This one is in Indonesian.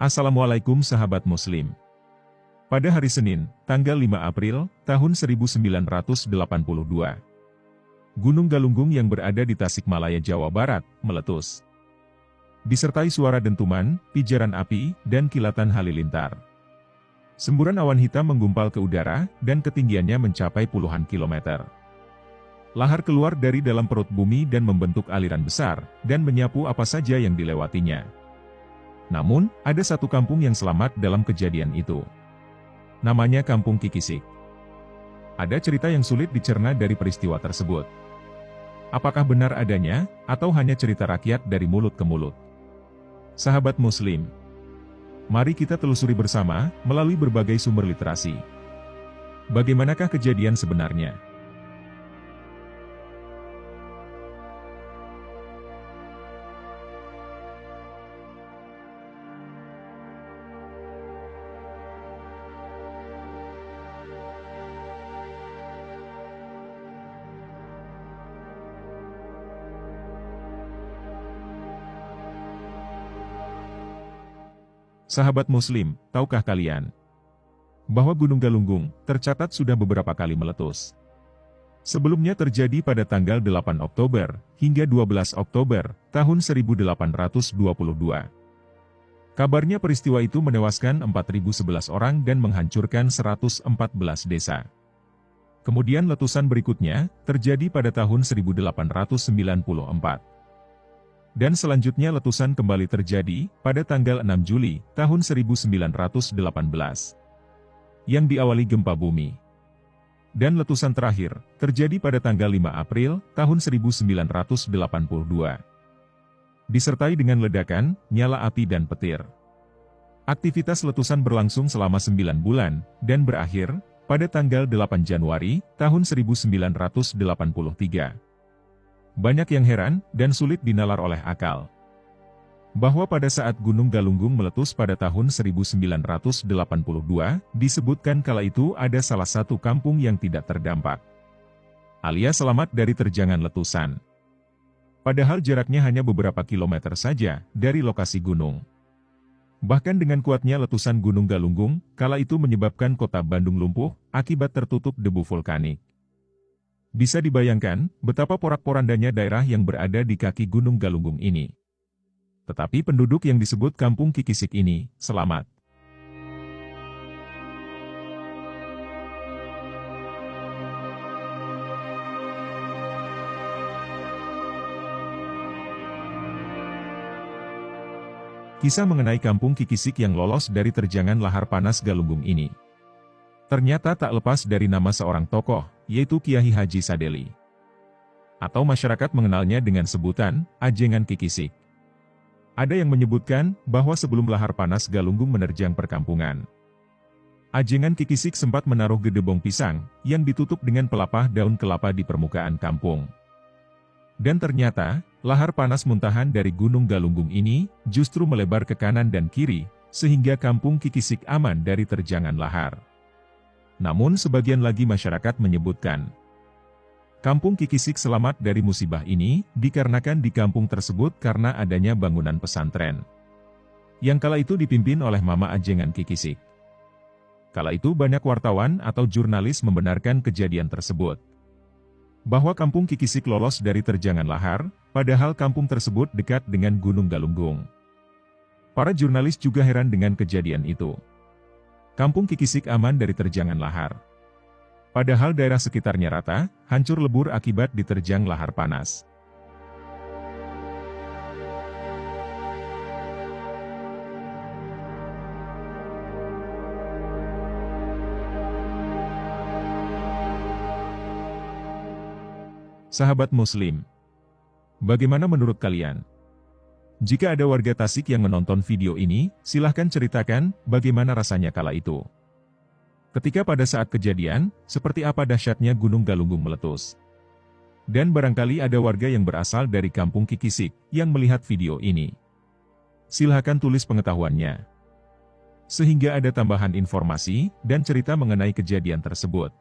Assalamualaikum sahabat muslim. Pada hari Senin, tanggal 5 April, tahun 1982, Gunung Galunggung yang berada di Tasikmalaya, Jawa Barat, meletus. Disertai suara dentuman, pijaran api, dan kilatan halilintar. Semburan awan hitam menggumpal ke udara, dan ketinggiannya mencapai puluhan kilometer. Lahar keluar dari dalam perut bumi dan membentuk aliran besar, dan menyapu apa saja yang dilewatinya. Namun, ada satu kampung yang selamat dalam kejadian itu. Namanya Kampung Kikisik. Ada cerita yang sulit dicerna dari peristiwa tersebut. Apakah benar adanya, atau hanya cerita rakyat dari mulut ke mulut? Sahabat muslim, mari kita telusuri bersama, melalui berbagai sumber literasi. Bagaimanakah kejadian sebenarnya? Sahabat muslim, tahukah kalian bahwa Gunung Galunggung tercatat sudah beberapa kali meletus? Sebelumnya terjadi pada tanggal 8 Oktober hingga 12 Oktober tahun 1822. Kabarnya peristiwa itu menewaskan 4.011 orang dan menghancurkan 114 desa. Kemudian letusan berikutnya terjadi pada tahun 1894. Dan selanjutnya letusan kembali terjadi pada tanggal 6 Juli tahun 1918 yang diawali gempa bumi. Dan letusan terakhir terjadi pada tanggal 5 April tahun 1982. Disertai dengan ledakan, nyala api dan petir. Aktivitas letusan berlangsung selama 9 bulan dan berakhir pada tanggal 8 Januari tahun 1983. Banyak yang heran dan sulit dinalar oleh akal bahwa pada saat Gunung Galunggung meletus pada tahun 1982, disebutkan kala itu ada salah satu kampung yang tidak terdampak, alias selamat dari terjangan letusan. Padahal jaraknya hanya beberapa kilometer saja dari lokasi gunung. Bahkan dengan kuatnya letusan Gunung Galunggung, kala itu menyebabkan kota Bandung lumpuh akibat tertutup debu vulkanik. Bisa dibayangkan betapa porak-porandanya daerah yang berada di kaki Gunung Galunggung ini. Tetapi penduduk yang disebut Kampung Kikisik ini selamat. Kisah mengenai Kampung Kikisik yang lolos dari terjangan lahar panas Galunggung ini ternyata tak lepas dari nama seorang tokoh, yaitu Kiai Haji Sadeli. Atau masyarakat mengenalnya dengan sebutan, Ajengan Kikisik. Ada yang menyebutkan, bahwa sebelum lahar panas Galunggung menerjang perkampungan, Ajengan Kikisik sempat menaruh gedebong pisang, yang ditutup dengan pelepah daun kelapa di permukaan kampung. Dan ternyata, lahar panas muntahan dari Gunung Galunggung ini, justru melebar ke kanan dan kiri, sehingga Kampung Kikisik aman dari terjangan lahar. Namun sebagian lagi masyarakat menyebutkan, Kampung Kikisik selamat dari musibah ini, dikarenakan di kampung tersebut karena adanya bangunan pesantren, yang kala itu dipimpin oleh Mama Ajengan Kikisik. Kala itu banyak wartawan atau jurnalis membenarkan kejadian tersebut, bahwa Kampung Kikisik lolos dari terjangan lahar, padahal kampung tersebut dekat dengan Gunung Galunggung. Para jurnalis juga heran dengan kejadian itu. Kampung Kikisik aman dari terjangan lahar. Padahal daerah sekitarnya rata, hancur lebur akibat diterjang lahar panas. Sahabat muslim, bagaimana menurut kalian? Jika ada warga Tasik yang menonton video ini, silahkan ceritakan bagaimana rasanya kala itu. Ketika pada saat kejadian, seperti apa dahsyatnya Gunung Galunggung meletus. Dan barangkali ada warga yang berasal dari Kampung Kikisik yang melihat video ini. Silahkan tulis pengetahuannya, sehingga ada tambahan informasi dan cerita mengenai kejadian tersebut.